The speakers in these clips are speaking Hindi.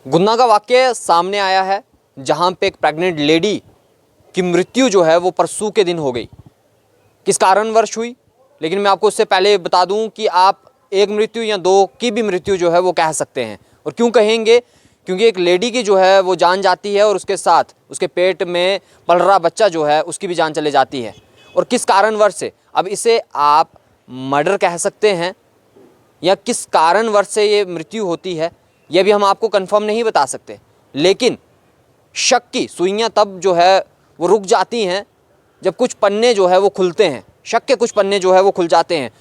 गुन्ना का वाक़या सामने आया है जहां पे एक प्रेग्नेंट लेडी की मृत्यु जो है वो परसों के दिन हो गई। किस कारणवश हुई, लेकिन मैं आपको उससे पहले बता दूं कि आप एक मृत्यु या दो की भी मृत्यु जो है वो कह सकते हैं। और क्यों कहेंगे? क्योंकि एक लेडी की जो है वो जान जाती है और उसके साथ उसके पेट में पल रहा बच्चा जो है उसकी भी जान चले जाती है। और किस कारणवश से, अब इसे आप मर्डर कह सकते हैं या किस कारणवश से ये मृत्यु होती है, यह भी हम आपको कंफर्म नहीं बता सकते। लेकिन शक की सुइयां तब जो है वो रुक जाती हैं जब कुछ पन्ने जो है वो खुलते हैं, शक के कुछ पन्ने जो है वो खुल जाते हैं।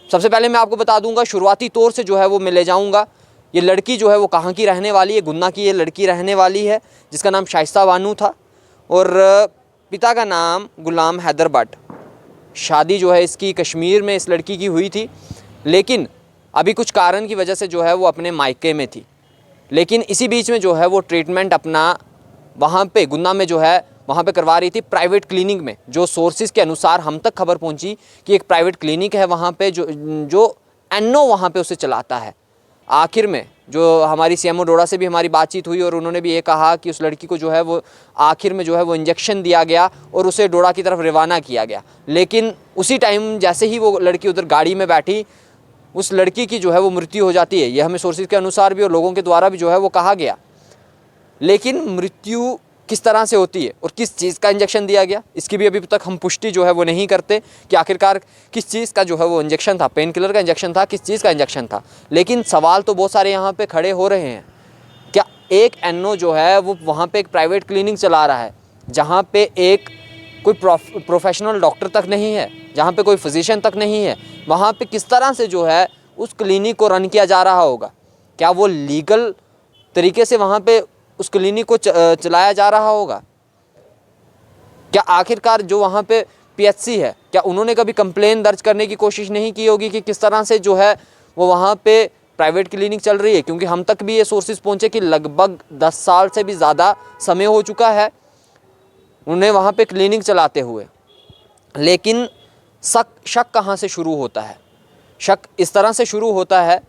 सबसे पहले मैं आपको बता दूंगा, शुरुआती तौर से जो है वो मैं ले जाऊंगा, ये लड़की जो है वो कहाँ की रहने वाली है। गुन्ना की ये लड़की रहने वाली है जिसका नाम शाइस्ता बानू था और पिता का नाम गुलाम हैदर भट्ट। शादी जो है इसकी कश्मीर में इस लड़की की हुई थी, लेकिन अभी कुछ कारण की वजह से जो है वो अपने मायके में थी। लेकिन इसी बीच में जो है वो ट्रीटमेंट अपना वहाँ पे गुन्ना में जो है वहाँ पे करवा रही थी प्राइवेट क्लिनिक में। जो सोर्सेज के अनुसार हम तक खबर पहुँची कि एक प्राइवेट क्लिनिक है वहाँ पे जो एनो वहाँ पे उसे चलाता है। आखिर में जो हमारी सीएमओ डोडा से भी हमारी बातचीत हुई और उन्होंने भी ये कहा कि उस लड़की को जो है वो आखिर में जो है वो इंजेक्शन दिया गया और उसे डोडा की तरफ रवाना किया गया। लेकिन उसी टाइम जैसे ही वो लड़की उधर गाड़ी में बैठी, उस लड़की की जो है वो मृत्यु हो जाती है। यह हमें सोर्सेज के अनुसार भी और लोगों के द्वारा भी जो है वो कहा गया। लेकिन मृत्यु किस तरह से होती है और किस चीज़ का इंजेक्शन दिया गया, इसकी भी अभी तक हम पुष्टि जो है वो नहीं करते कि आखिरकार किस चीज़ का जो है वो इंजेक्शन था, पेन किलर का इंजेक्शन था, किस चीज़ का इंजेक्शन था। लेकिन सवाल तो बहुत सारे यहाँ पे खड़े हो रहे हैं। क्या एक एनओ जो है वो वहाँ पे एक प्राइवेट क्लिनिक चला रहा है जहाँ पे एक कोई प्रोफेशनल डॉक्टर तक नहीं है, जहाँ पे कोई फिजिशियन तक नहीं है, वहाँ पे किस तरह से जो है उस क्लिनिक को रन किया जा रहा होगा? क्या वो लीगल तरीके से वहाँ पे उस क्लिनिक को चलाया जा रहा होगा? क्या आखिरकार जो वहाँ पे पीएचसी है, क्या उन्होंने कभी कंप्लेन दर्ज करने की कोशिश नहीं की होगी कि किस तरह से जो है वो वहाँ पे प्राइवेट क्लिनिक चल रही है? क्योंकि हम तक भी ये सोर्सेज पहुँचे कि लगभग 10 साल से भी ज़्यादा समय हो चुका है उन्हें वहाँ पे क्लिनिक चलाते हुए। लेकिन शक कहाँ से शुरू होता है? शक इस तरह से शुरू होता है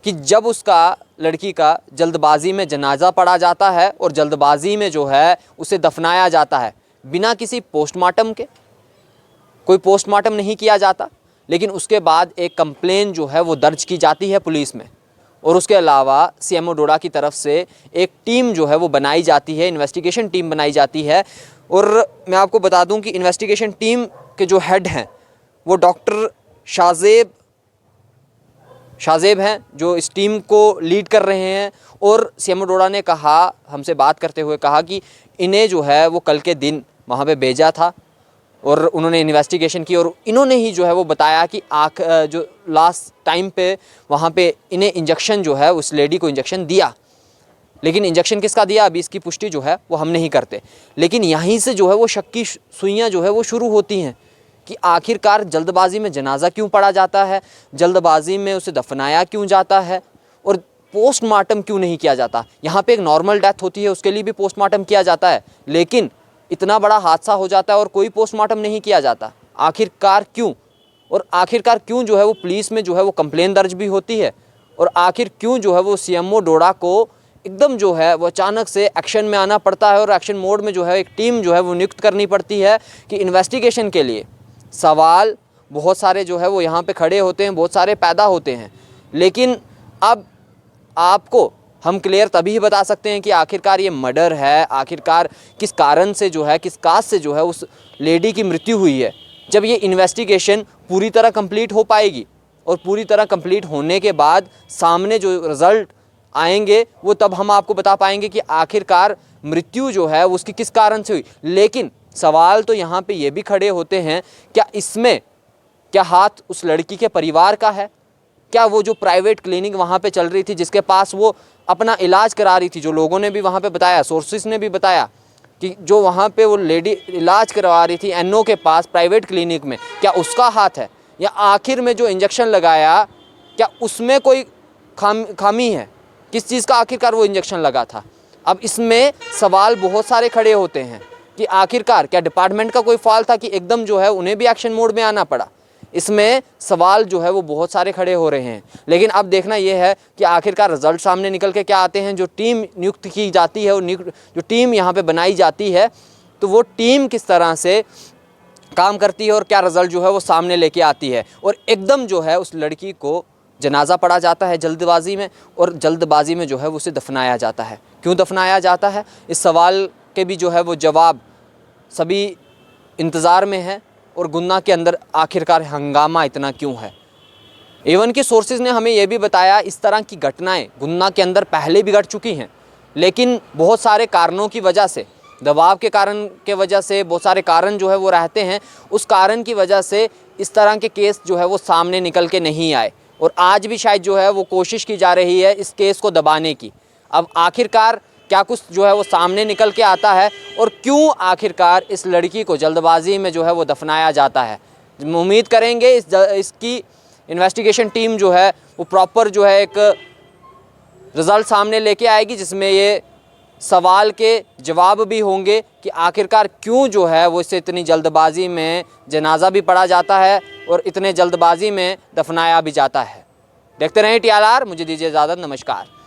कि जब उसका लड़की का जल्दबाजी में जनाजा पड़ा जाता है और जल्दबाजी में जो है उसे दफनाया जाता है बिना किसी पोस्टमार्टम के। कोई पोस्टमार्टम नहीं किया जाता, लेकिन उसके बाद एक कंप्लेन जो है वो दर्ज की जाती है पुलिस में। और उसके अलावा सीएमओ डोडा की तरफ से एक टीम जो है वो बनाई जाती है, इन्वेस्टिगेशन टीम बनाई जाती है। और मैं आपको बता दूं कि इन्वेस्टिगेशन टीम के जो हेड हैं वो डॉक्टर शाहजेब हैं, जो इस टीम को लीड कर रहे हैं। और सीएमओ डोडा ने कहा, हमसे बात करते हुए कहा कि इन्हें जो है वो कल के दिन वहाँ पे भेजा था और उन्होंने इन्वेस्टिगेशन की और इन्होंने ही जो है वो बताया कि जो लास्ट टाइम पे वहाँ पे इन्हें इंजेक्शन जो है उस लेडी को इंजेक्शन दिया। लेकिन इंजेक्शन किसका दिया अभी इसकी पुष्टि जो है वो हम नहीं करते। लेकिन यहीं से जो है वो शक की सुइयाँ जो है वो शुरू होती हैं कि आखिरकार जल्दबाजी में जनाजा क्यों पड़ा जाता है, जल्दबाजी में उसे दफनाया क्यों जाता है और पोस्टमार्टम क्यों नहीं किया जाता। यहाँ पे एक नॉर्मल डेथ होती है, उसके लिए भी पोस्टमार्टम किया जाता है, लेकिन इतना बड़ा हादसा हो जाता है और कोई पोस्टमार्टम नहीं किया जाता। आखिरकार क्यों? और आखिरकार क्यों जो है वो पुलिस में जो है वो कंप्लेन दर्ज भी होती है और आखिर क्यों जो है वो सीएमओ डोडा को एकदम जो है वो अचानक से एक्शन में आना पड़ता है और एक्शन मोड में जो है एक टीम जो है वो नियुक्त करनी पड़ती है कि इन्वेस्टिगेशन के लिए। सवाल बहुत सारे जो है वो यहाँ पे खड़े होते हैं, बहुत सारे पैदा होते हैं। लेकिन अब आपको हम क्लियर तभी बता सकते हैं कि आखिरकार ये मर्डर है, आखिरकार किस कारण से जो है, किस काज से जो है उस लेडी की मृत्यु हुई है, जब ये इन्वेस्टिगेशन पूरी तरह कंप्लीट हो पाएगी। और पूरी तरह कंप्लीट होने के बाद सामने जो रिज़ल्ट आएंगे वो तब हम आपको बता पाएंगे कि आखिरकार मृत्यु जो है उसकी किस कारण से हुई। लेकिन सवाल तो यहाँ पे ये भी खड़े होते हैं, क्या हाथ उस लड़की के परिवार का है? क्या वो जो प्राइवेट क्लिनिक वहाँ पे चल रही थी, जिसके पास वो अपना इलाज करा रही थी, जो लोगों ने भी वहाँ पे बताया, सोर्सेस ने भी बताया कि जो वहाँ पे वो लेडी इलाज करवा रही थी एनओ के पास प्राइवेट क्लिनिक में, क्या उसका हाथ है? या आखिर में जो इंजेक्शन लगाया क्या उसमें कोई खामी है? किस चीज़ का आखिरकार वो इंजेक्शन लगा था? अब इसमें सवाल बहुत सारे खड़े होते हैं कि आखिरकार क्या डिपार्टमेंट का कोई फॉल्ट था कि एकदम जो है उन्हें भी एक्शन मोड में आना पड़ा, इसमें सवाल जो है वो बहुत सारे खड़े हो रहे हैं। लेकिन अब देखना यह है कि आखिरकार रिजल्ट सामने निकल के क्या आते हैं। जो टीम नियुक्त की जाती है और जो टीम यहाँ पे बनाई जाती है, तो वो टीम किस तरह से काम करती है और क्या रिज़ल्ट जो है वो सामने लेके आती है। और एकदम जो है उस लड़की को जनाजा पड़ा जाता है जल्दबाजी में, और जल्दबाजी में जो है उसे दफनाया जाता है। क्यों दफनाया जाता है, इस सवाल के भी जो है वो जवाब सभी इंतज़ार में है। और गुन्ना के अंदर आखिरकार हंगामा इतना क्यों है। एवन के सोर्सेज ने हमें यह भी बताया इस तरह की घटनाएं गुन्ना के अंदर पहले भी घट चुकी हैं, लेकिन बहुत सारे कारणों की वजह से, दबाव के कारण के वजह से, बहुत सारे कारण जो है वो रहते हैं, उस कारण की वजह से इस तरह के केस जो है वो सामने निकल के नहीं आए। और आज भी शायद जो है वो कोशिश की जा रही है इस केस को दबाने की। अब आखिरकार क्या कुछ जो है वो सामने निकल के आता है, और क्यों आखिरकार इस लड़की को जल्दबाजी में जो है वो दफनाया जाता है। उम्मीद करेंगे इसकी इन्वेस्टिगेशन टीम जो है वो प्रॉपर जो है एक रिज़ल्ट सामने लेके आएगी, जिसमें ये सवाल के जवाब भी होंगे कि आखिरकार क्यों जो है वो इससे इतनी जल्दबाजी में जनाजा भी पढ़ा जाता है और इतने जल्दबाजी में दफनाया भी जाता है। देखते रहें TRR, मुझे दीजिए इजाज़त, नमस्कार।